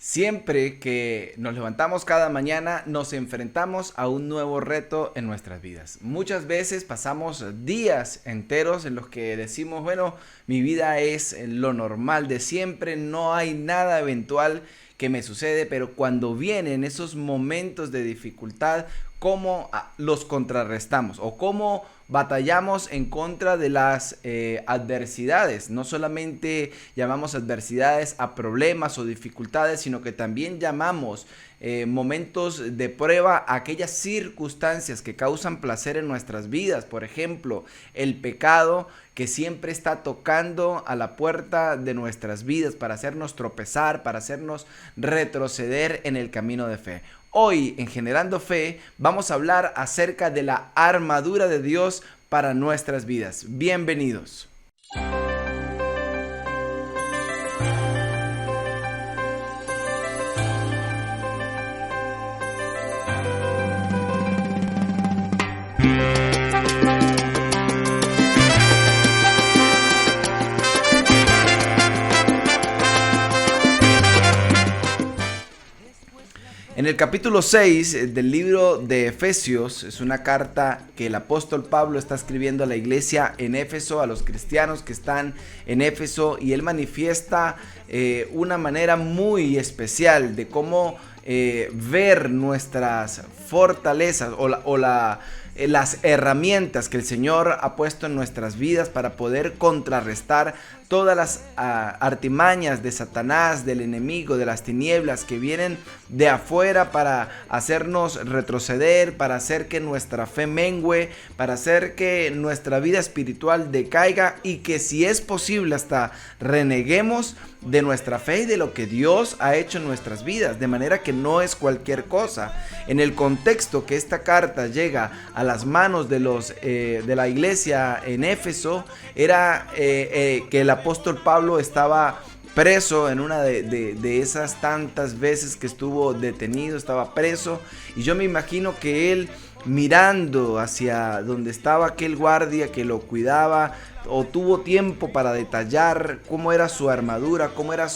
Siempre que nos levantamos cada mañana, nos enfrentamos a un nuevo reto en nuestras vidas. Muchas veces pasamos días enteros en los que decimos, bueno, mi vida es lo normal de siempre, no hay nada eventual que me sucede, pero cuando vienen esos momentos de dificultad, ¿cómo los contrarrestamos o cómo batallamos en contra de las adversidades? No solamente llamamos adversidades a problemas o dificultades, sino que también llamamos momentos de prueba a aquellas circunstancias que causan placer en nuestras vidas. Por ejemplo, el pecado que siempre está tocando a la puerta de nuestras vidas para hacernos tropezar, para hacernos retroceder en el camino de fe. Hoy en Generando Fe vamos a hablar acerca de la armadura de Dios para nuestras vidas. Bienvenidos. En el capítulo 6 del libro de Efesios, es una carta que el apóstol Pablo está escribiendo a la iglesia en Éfeso, a los cristianos que están en Éfeso, y él manifiesta una manera muy especial de cómo ver nuestras fortalezas las herramientas que el Señor ha puesto en nuestras vidas para poder contrarrestar todas las artimañas de Satanás, del enemigo, de las tinieblas que vienen de afuera para hacernos retroceder, para hacer que nuestra fe mengüe, para hacer que nuestra vida espiritual decaiga y que si es posible hasta reneguemos de nuestra fe y de lo que Dios ha hecho en nuestras vidas, de manera que no es cualquier cosa. En el contexto que esta carta llega a las manos de la iglesia en Éfeso, era que el apóstol Pablo estaba preso en una de esas tantas veces que estuvo detenido, estaba preso, y yo me imagino que él, mirando hacia donde estaba aquel guardia que lo cuidaba, o tuvo tiempo para detallar cómo era su armadura, cómo era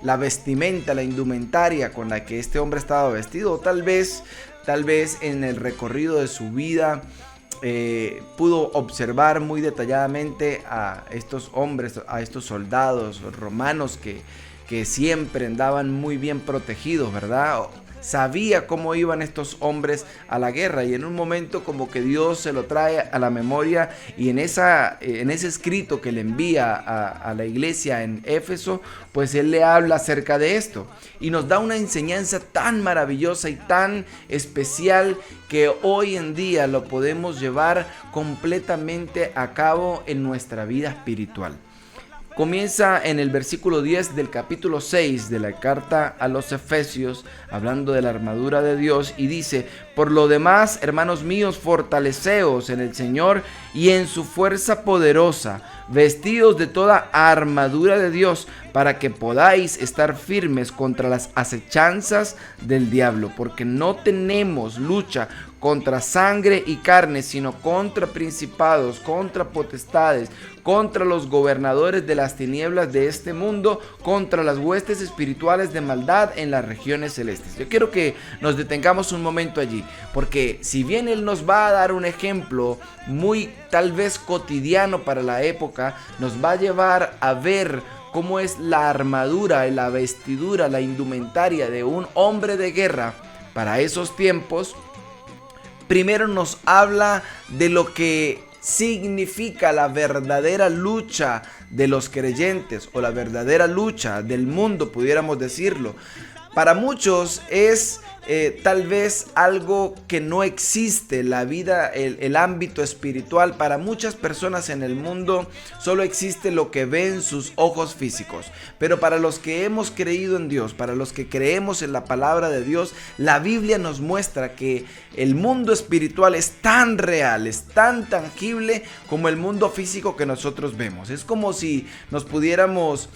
la vestimenta, la indumentaria con la que este hombre estaba vestido, o tal vez en el recorrido de su vida pudo observar muy detalladamente a estos hombres, a estos soldados romanos que siempre andaban muy bien protegidos, ¿verdad? Sabía cómo iban estos hombres a la guerra, y en un momento como que Dios se lo trae a la memoria, y en ese escrito que le envía a la iglesia en Éfeso, pues él le habla acerca de esto y nos da una enseñanza tan maravillosa y tan especial que hoy en día lo podemos llevar completamente a cabo en nuestra vida espiritual. Comienza en el versículo 10 del capítulo 6 de la carta a los Efesios, hablando de la armadura de Dios, y dice: por lo demás, hermanos míos, fortaleceos en el Señor y en su fuerza poderosa, vestidos de toda armadura de Dios, para que podáis estar firmes contra las acechanzas del diablo, porque no tenemos lucha contra sangre y carne, sino contra principados, contra potestades, contra los gobernadores de las tinieblas de este mundo, contra las huestes espirituales de maldad en las regiones celestes. Yo quiero que nos detengamos un momento allí, porque si bien él nos va a dar un ejemplo muy tal vez cotidiano para la época, nos va a llevar a ver cómo es la armadura, la vestidura, la indumentaria de un hombre de guerra para esos tiempos. Primero nos habla de lo que significa la verdadera lucha de los creyentes, o la verdadera lucha del mundo, pudiéramos decirlo. Para muchos es tal vez algo que no existe, la vida, el ámbito espiritual. Para muchas personas en el mundo solo existe lo que ven sus ojos físicos, pero para los que hemos creído en Dios, para los que creemos en la palabra de Dios, la Biblia nos muestra que el mundo espiritual es tan real, es tan tangible como el mundo físico que nosotros vemos. Es como si nos pusiéramos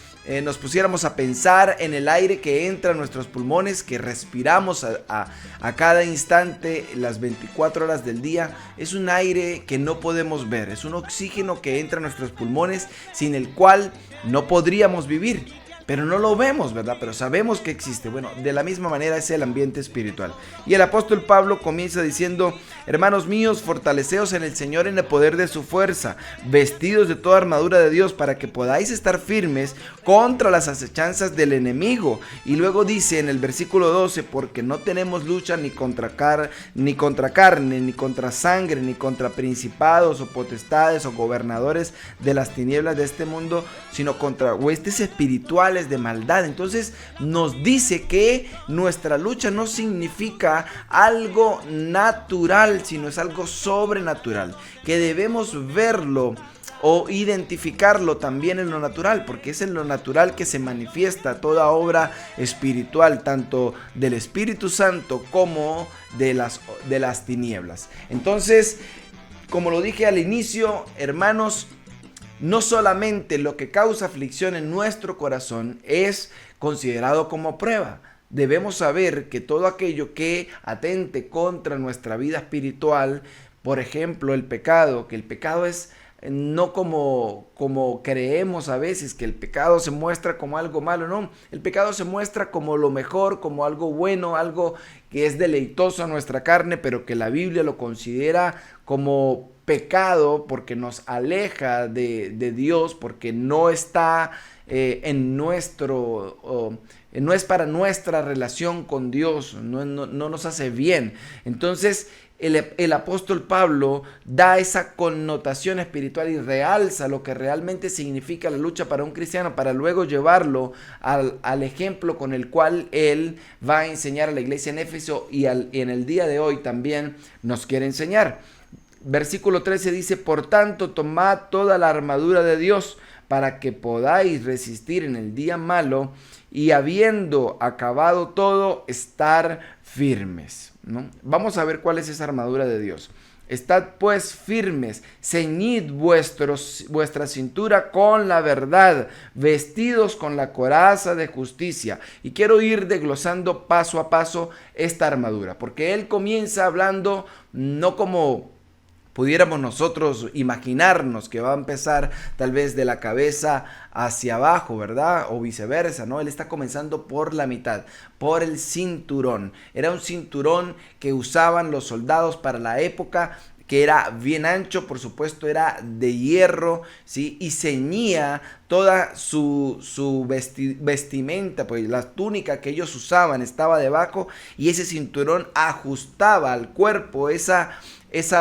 a pensar en el aire que entra a nuestros pulmones, que respiramos a cada instante, las 24 horas del día. Es un aire que no podemos ver, es un oxígeno que entra a nuestros pulmones, sin el cual no podríamos vivir. pero no lo vemos, ¿verdad? Pero sabemos que existe. Bueno, de la misma manera es el ambiente espiritual. Y el apóstol Pablo comienza diciendo: hermanos míos, fortaleceos en el Señor en el poder de su fuerza, vestidos de toda armadura de Dios para que podáis estar firmes contra las acechanzas del enemigo. Y luego dice en el versículo 12: porque no tenemos lucha ni contra carne, ni contra sangre, ni contra principados o potestades o gobernadores de las tinieblas de este mundo, sino contra huestes espirituales de maldad. Entonces nos dice que nuestra lucha no significa algo natural, sino es algo sobrenatural, que debemos verlo o identificarlo también en lo natural, porque es en lo natural que se manifiesta toda obra espiritual, tanto del Espíritu Santo como de las tinieblas. Entonces, como lo dije al inicio, hermanos, no solamente lo que causa aflicción en nuestro corazón es considerado como prueba. Debemos saber que todo aquello que atente contra nuestra vida espiritual, por ejemplo, el pecado, que el pecado es no como creemos a veces, que el pecado se muestra como algo malo. No, el pecado se muestra como lo mejor, como algo bueno, algo que es deleitoso a nuestra carne, pero que la Biblia lo considera como pecado porque nos aleja de Dios, porque no está no es para nuestra relación con Dios, no nos hace bien. Entonces el apóstol Pablo da esa connotación espiritual y realza lo que realmente significa la lucha para un cristiano, para luego llevarlo al ejemplo con el cual él va a enseñar a la iglesia en Éfeso y en el día de hoy también nos quiere enseñar. Versículo 13 dice: por tanto, tomad toda la armadura de Dios para que podáis resistir en el día malo y habiendo acabado todo, estar firmes, ¿no? Vamos a ver cuál es esa armadura de Dios. Estad pues firmes, ceñid vuestra cintura con la verdad, vestidos con la coraza de justicia. Y quiero ir desglosando paso a paso esta armadura, porque él comienza hablando no como pudiéramos nosotros imaginarnos, que va a empezar tal vez de la cabeza hacia abajo, ¿verdad? O viceversa, ¿no? Él está comenzando por la mitad, por el cinturón. Era un cinturón que usaban los soldados para la época, que era bien ancho, por supuesto era de hierro, ¿sí? Y ceñía toda su vestimenta, pues la túnica que ellos usaban estaba debajo, y ese cinturón ajustaba al cuerpo esa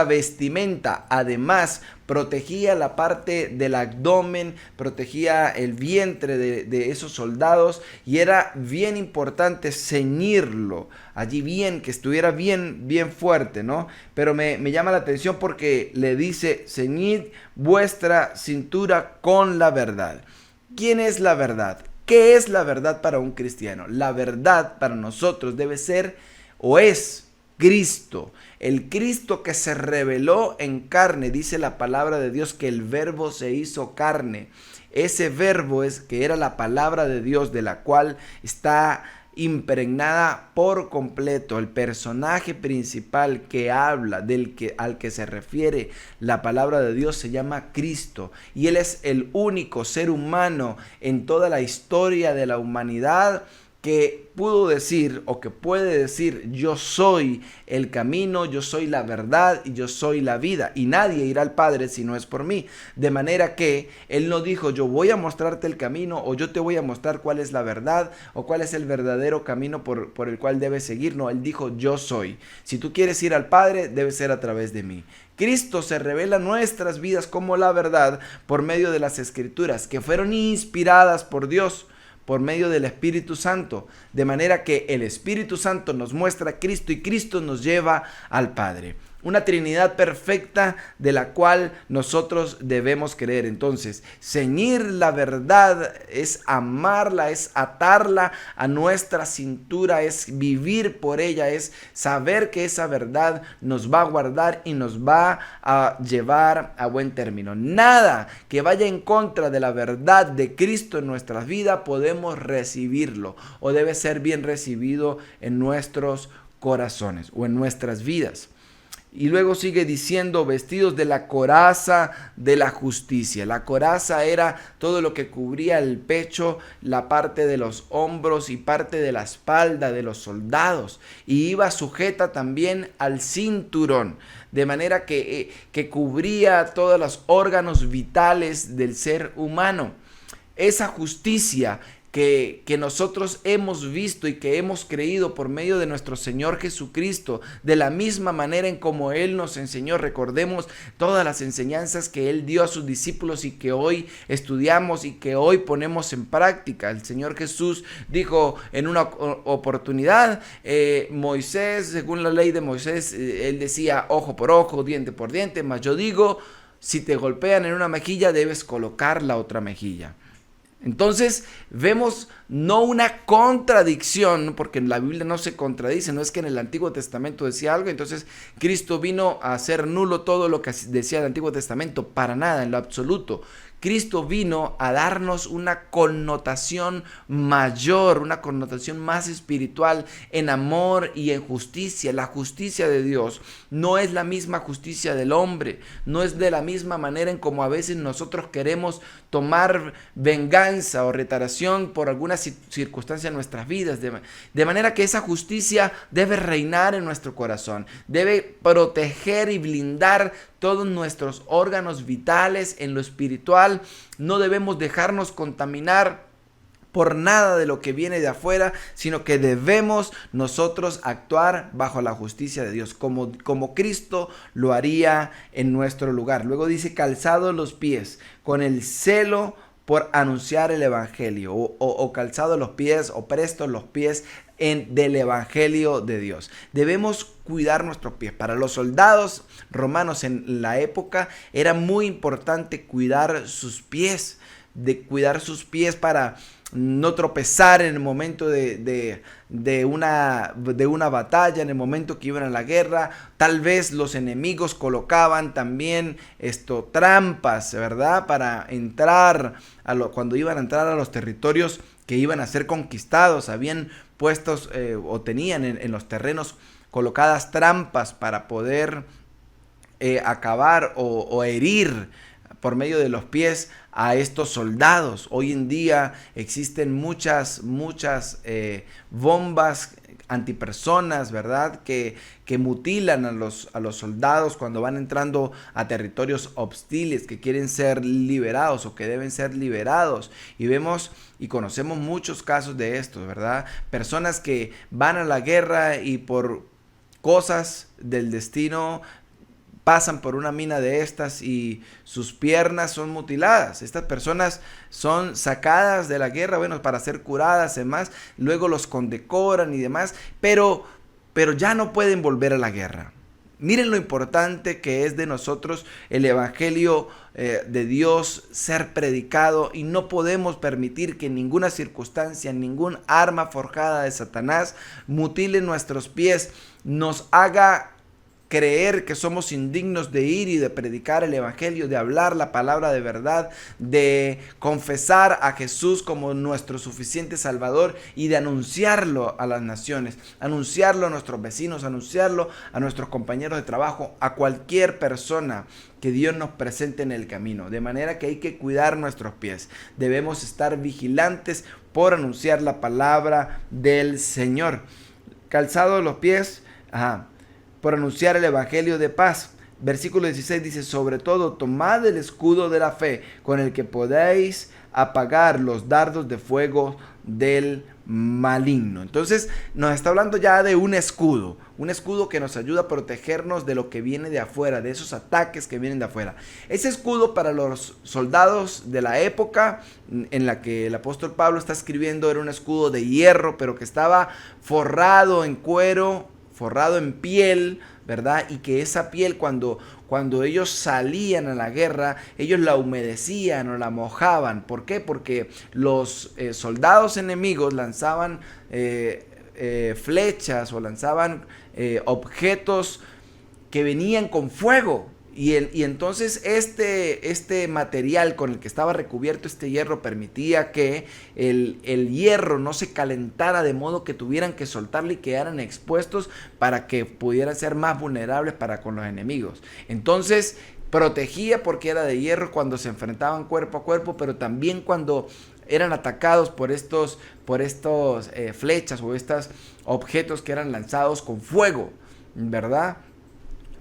vestimenta. Además, protegía la parte del abdomen, protegía el vientre de esos soldados, y era bien importante ceñirlo allí bien, que estuviera bien fuerte, ¿no? Pero me llama la atención porque le dice: ceñid vuestra cintura con la verdad. ¿Quién es la verdad? ¿Qué es la verdad para un cristiano? La verdad para nosotros debe ser o es Cristo, el Cristo que se reveló en carne. Dice la palabra de Dios que el verbo se hizo carne. Ese verbo es que era la palabra de Dios, de la cual está impregnada por completo el personaje principal que habla, al que se refiere la palabra de Dios, se llama Cristo, y él es el único ser humano en toda la historia de la humanidad que pudo decir o que puede decir: yo soy el camino, yo soy la verdad y yo soy la vida, y nadie irá al Padre si no es por mí. De manera que él no dijo: yo voy a mostrarte el camino, o yo te voy a mostrar cuál es la verdad o cuál es el verdadero camino por el cual debes seguir. No, él dijo: yo soy. Si tú quieres ir al Padre, debe ser a través de mí. Cristo se revela en nuestras vidas como la verdad por medio de las Escrituras, que fueron inspiradas por Dios, por medio del Espíritu Santo, de manera que el Espíritu Santo nos muestra a Cristo y Cristo nos lleva al Padre. Una Trinidad perfecta de la cual nosotros debemos creer. Entonces, ceñir la verdad es amarla, es atarla a nuestra cintura, es vivir por ella, es saber que esa verdad nos va a guardar y nos va a llevar a buen término. Nada que vaya en contra de la verdad de Cristo en nuestras vidas podemos recibirlo, o debe ser bien recibido en nuestros corazones o en nuestras vidas. Y luego sigue diciendo, vestidos de la coraza de la justicia. La coraza era todo lo que cubría el pecho, la parte de los hombros y parte de la espalda de los soldados. Y iba sujeta también al cinturón, de manera que cubría todos los órganos vitales del ser humano. Esa justicia que nosotros hemos visto y que hemos creído por medio de nuestro Señor Jesucristo, de la misma manera en como Él nos enseñó. Recordemos todas las enseñanzas que Él dio a sus discípulos y que hoy estudiamos y que hoy ponemos en práctica. El Señor Jesús dijo en una oportunidad, Moisés, según la ley de Moisés, Él decía ojo por ojo, diente por diente, mas yo digo, si te golpean en una mejilla, debes colocar la otra mejilla. Entonces vemos no una contradicción, porque en la Biblia no se contradice, no es que en el Antiguo Testamento decía algo, entonces Cristo vino a hacer nulo todo lo que decía el Antiguo Testamento, para nada, en lo absoluto. Cristo vino a darnos una connotación mayor, una connotación más espiritual en amor y en justicia. La justicia de Dios no es la misma justicia del hombre, no es de la misma manera en como a veces nosotros queremos tomar venganza o reparación por alguna circunstancia en nuestras vidas. De manera que esa justicia debe reinar en nuestro corazón, debe proteger y blindar todos nuestros órganos vitales en lo espiritual. No debemos dejarnos contaminar por nada de lo que viene de afuera, sino que debemos nosotros actuar bajo la justicia de Dios, como Cristo lo haría en nuestro lugar. Luego dice, calzados los pies con el celo por anunciar el evangelio, o calzados los pies, o prestos los pies del evangelio de Dios. Debemos cuidar nuestros pies. Para los soldados romanos en la época era muy importante cuidar sus pies, para no tropezar en el momento de una batalla, en el momento que iban a la guerra. Tal vez los enemigos colocaban también trampas, ¿verdad? Para entrar, cuando iban a entrar a los territorios que iban a ser conquistados. Habían puestos o tenían en los terrenos colocadas trampas para poder acabar o herir por medio de los pies a estos soldados. Hoy en día existen muchas bombas antipersonas, ¿verdad? Que mutilan a los soldados cuando van entrando a territorios hostiles, que quieren ser liberados o que deben ser liberados. Y vemos y conocemos muchos casos de esto, ¿verdad? Personas que van a la guerra y por cosas del destino pasan por una mina de estas y sus piernas son mutiladas. Estas personas son sacadas de la guerra, bueno, para ser curadas y demás. Luego los condecoran y demás, pero ya no pueden volver a la guerra. Miren lo importante que es de nosotros el evangelio de Dios ser predicado, y no podemos permitir que en ninguna circunstancia, ningún arma forjada de Satanás mutile nuestros pies, nos haga creer que somos indignos de ir y de predicar el evangelio, de hablar la palabra de verdad, de confesar a Jesús como nuestro suficiente Salvador y de anunciarlo a las naciones, anunciarlo a nuestros vecinos, anunciarlo a nuestros compañeros de trabajo, a cualquier persona que Dios nos presente en el camino. De manera que hay que cuidar nuestros pies. Debemos estar vigilantes por anunciar la palabra del Señor. Calzados los pies, por anunciar el evangelio de paz. Versículo 16 dice, sobre todo tomad el escudo de la fe, con el que podéis apagar los dardos de fuego del maligno. Entonces nos está hablando ya de un escudo que nos ayuda a protegernos de lo que viene de afuera, de esos ataques que vienen de afuera. Ese escudo para los soldados de la época en la que el apóstol Pablo está escribiendo era un escudo de hierro, pero que estaba forrado en cuero, forrado en piel, ¿verdad? Y que esa piel cuando ellos salían a la guerra, ellos la humedecían o la mojaban. ¿Por qué? Porque los soldados enemigos lanzaban flechas o lanzaban objetos que venían con fuego. Y entonces este material con el que estaba recubierto este hierro permitía que el hierro no se calentara, de modo que tuvieran que soltarlo y quedaran expuestos para que pudieran ser más vulnerables para con los enemigos. Entonces protegía porque era de hierro cuando se enfrentaban cuerpo a cuerpo, pero también cuando eran atacados por estos flechas o estos objetos que eran lanzados con fuego, ¿verdad?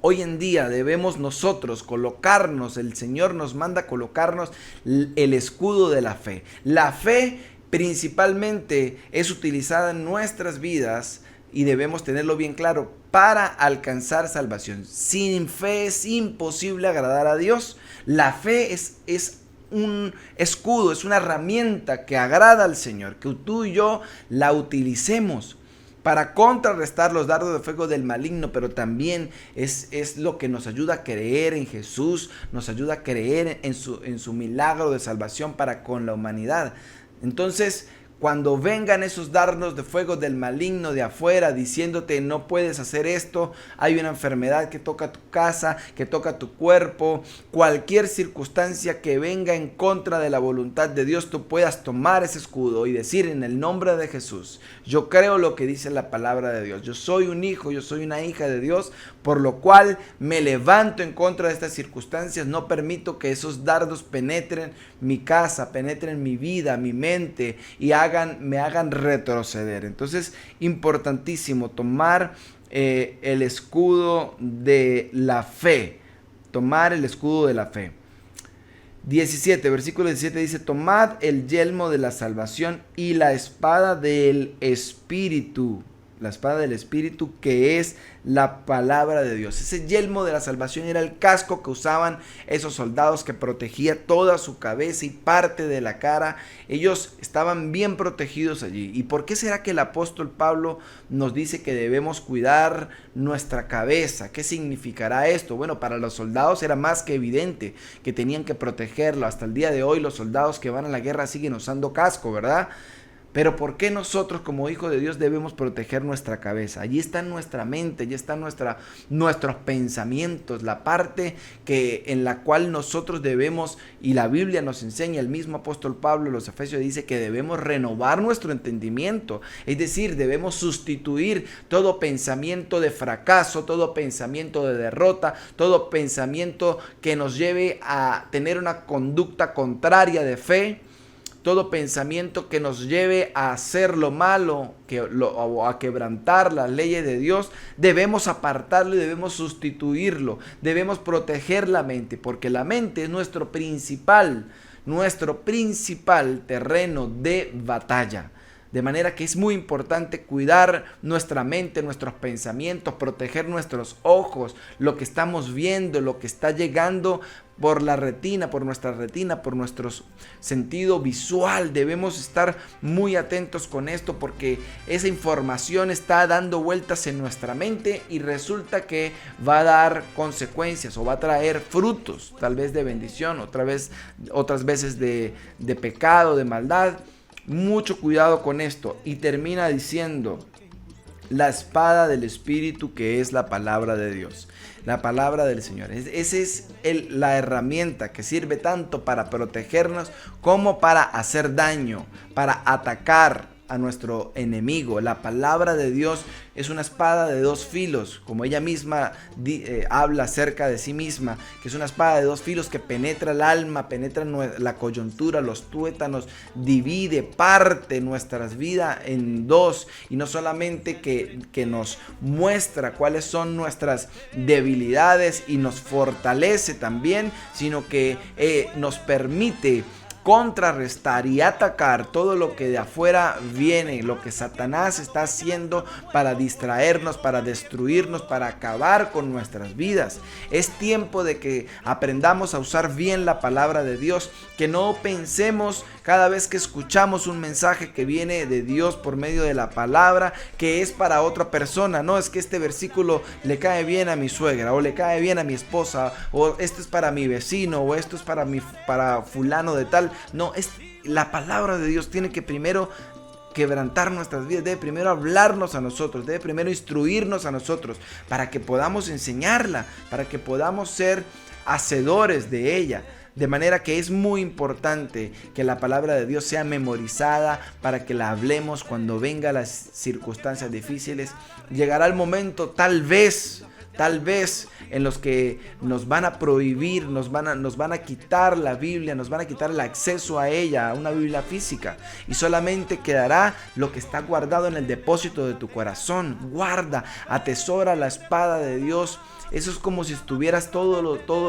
Hoy en día debemos nosotros colocarnos, el Señor nos manda colocarnos el escudo de la fe. La fe principalmente es utilizada en nuestras vidas y debemos tenerlo bien claro para alcanzar salvación. Sin fe es imposible agradar a Dios. La fe es un escudo, es una herramienta que agrada al Señor, que tú y yo la utilicemos para contrarrestar los dardos de fuego del maligno, pero también es lo que nos ayuda a creer en Jesús, nos ayuda a creer en su milagro de salvación para con la humanidad. Entonces, cuando vengan esos dardos de fuego del maligno de afuera diciéndote no puedes hacer esto, hay una enfermedad que toca tu casa, que toca tu cuerpo, cualquier circunstancia que venga en contra de la voluntad de Dios, tú puedas tomar ese escudo y decir en el nombre de Jesús, yo creo lo que dice la palabra de Dios, yo soy un hijo, yo soy una hija de Dios, por lo cual me levanto en contra de estas circunstancias, no permito que esos dardos penetren mi casa, penetren mi vida, mi mente y me hagan retroceder. Entonces, importantísimo tomar el escudo de la fe. Tomar el escudo de la fe. 17, versículo 17 dice, tomad el yelmo de la salvación y la espada del Espíritu. La espada del Espíritu, que es la palabra de Dios. Ese yelmo de la salvación era el casco que usaban esos soldados que protegía toda su cabeza y parte de la cara. Ellos estaban bien protegidos allí. ¿Y por qué será que el apóstol Pablo nos dice que debemos cuidar nuestra cabeza? ¿Qué significará esto? Bueno, para los soldados era más que evidente que tenían que protegerlo. Hasta el día de hoy los soldados que van a la guerra siguen usando casco, ¿verdad? Pero ¿por qué nosotros como hijos de Dios debemos proteger nuestra cabeza? Allí está nuestra mente, allí están nuestros pensamientos, la parte en la cual nosotros debemos, y la Biblia nos enseña, el mismo apóstol Pablo en los Efesios dice que debemos renovar nuestro entendimiento, es decir, debemos sustituir todo pensamiento de fracaso, todo pensamiento de derrota, todo pensamiento que nos lleve a tener una conducta contraria de fe, todo pensamiento que nos lleve a hacer lo malo o a quebrantar las leyes de Dios, debemos apartarlo y debemos sustituirlo. Debemos proteger la mente, porque la mente es nuestro principal terreno de batalla. De manera que es muy importante cuidar nuestra mente, nuestros pensamientos, proteger nuestros ojos, lo que estamos viendo, lo que está llegando por la retina, por nuestra retina, por nuestro sentido visual. Debemos estar muy atentos con esto porque esa información está dando vueltas en nuestra mente y resulta que va a dar consecuencias o va a traer frutos, tal vez de bendición, otras veces de pecado, de maldad. Mucho cuidado con esto. Y termina diciendo, la espada del Espíritu, que es la palabra de Dios, la palabra del Señor. Esa es la herramienta que sirve tanto para protegernos como para hacer daño, para atacar a nuestro enemigo. La palabra de Dios es una espada de dos filos, como ella misma habla acerca de sí misma, que es una espada de dos filos que penetra el alma, penetra la coyuntura, los tuétanos, divide, parte nuestras vidas en dos, y no solamente que nos muestra cuáles son nuestras debilidades y nos fortalece también, sino que nos permite contrarrestar y atacar todo lo que de afuera viene, lo que Satanás está haciendo para distraernos, para destruirnos, para acabar con nuestras vidas. Es tiempo de que aprendamos a usar bien la palabra de Dios, que no pensemos cada vez que escuchamos un mensaje que viene de Dios por medio de la palabra que es para otra persona. No, es que este versículo le cae bien a mi suegra, o le cae bien a mi esposa, o esto es para mi vecino, o esto es para fulano de tal. No, la palabra de Dios tiene que primero quebrantar nuestras vidas, debe primero hablarnos a nosotros, debe primero instruirnos a nosotros para que podamos enseñarla, para que podamos ser hacedores de ella. De manera que es muy importante que la palabra de Dios sea memorizada para que la hablemos cuando vengan las circunstancias difíciles. Llegará el momento, tal vez en los que nos van a prohibir, nos van a quitar la Biblia, nos van a quitar el acceso a ella, a una Biblia física, y solamente quedará lo que está guardado en el depósito de tu corazón. Guarda, atesora la espada de Dios. Eso es como si estuvieras todos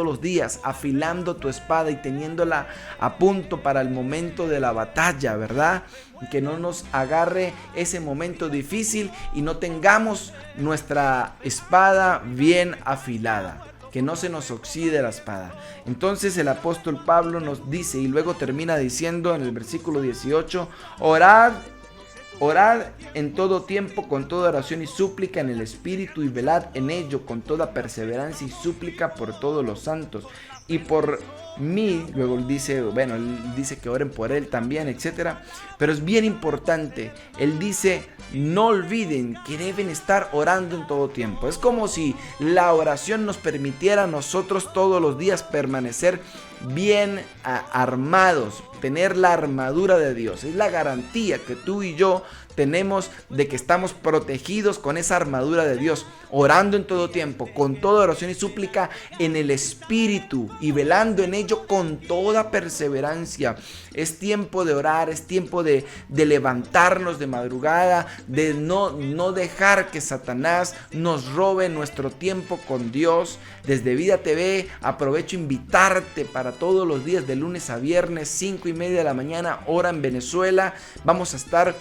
los días afilando tu espada y teniéndola a punto para el momento de la batalla, ¿verdad? Que no nos agarre ese momento difícil y no tengamos nuestra espada bien afilada, que no se nos oxide la espada. Entonces el apóstol Pablo nos dice, y luego termina diciendo en el versículo 18, Orad en todo tiempo con toda oración y súplica en el Espíritu, y velad en ello con toda perseverancia y súplica por todos los santos y por mí. Luego él dice que oren por él también, etcétera. Pero es bien importante, él dice, no olviden que deben estar orando en todo tiempo. Es como si la oración nos permitiera a nosotros todos los días permanecer bien armados, tener la armadura de Dios. Es la garantía que tú y yo tenemos de que estamos protegidos con esa armadura de Dios, orando en todo tiempo, con toda oración y súplica en el Espíritu, y velando en ello con toda perseverancia. Es tiempo de orar, es tiempo de levantarnos de madrugada, de no dejar que Satanás nos robe nuestro tiempo con Dios. Desde Vida TV aprovecho invitarte para todos los días de lunes a viernes, 5:30 de la mañana, hora en Venezuela. Vamos a estar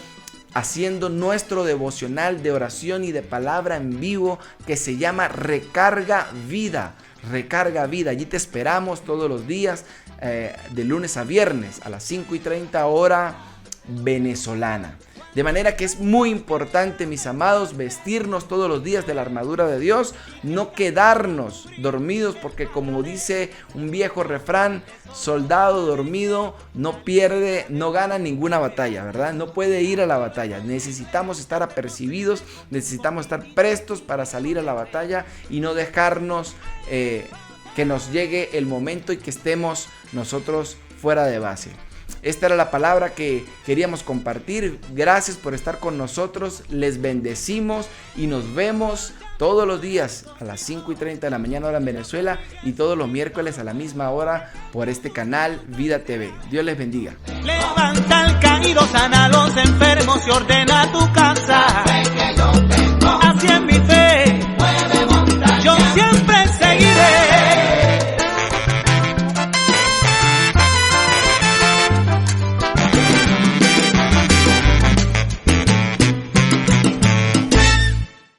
haciendo nuestro devocional de oración y de palabra en vivo que se llama Recarga Vida. Recarga Vida. Allí te esperamos todos los días, de lunes a viernes a las 5:30 hora venezolana. De manera que es muy importante, mis amados, vestirnos todos los días de la armadura de Dios, no quedarnos dormidos, porque como dice un viejo refrán, soldado dormido no gana ninguna batalla, ¿verdad? No puede ir a la batalla. Necesitamos estar apercibidos, necesitamos estar prestos para salir a la batalla y no dejarnos que nos llegue el momento y que estemos nosotros fuera de base. Esta era la palabra que queríamos compartir. Gracias por estar con nosotros. Les bendecimos y nos vemos todos los días a las 5:30 de la mañana hora en Venezuela y todos los miércoles a la misma hora por este canal Vida TV. Dios les bendiga. Levanta al caído, sana a los enfermos y ordena tu casa. Así en mi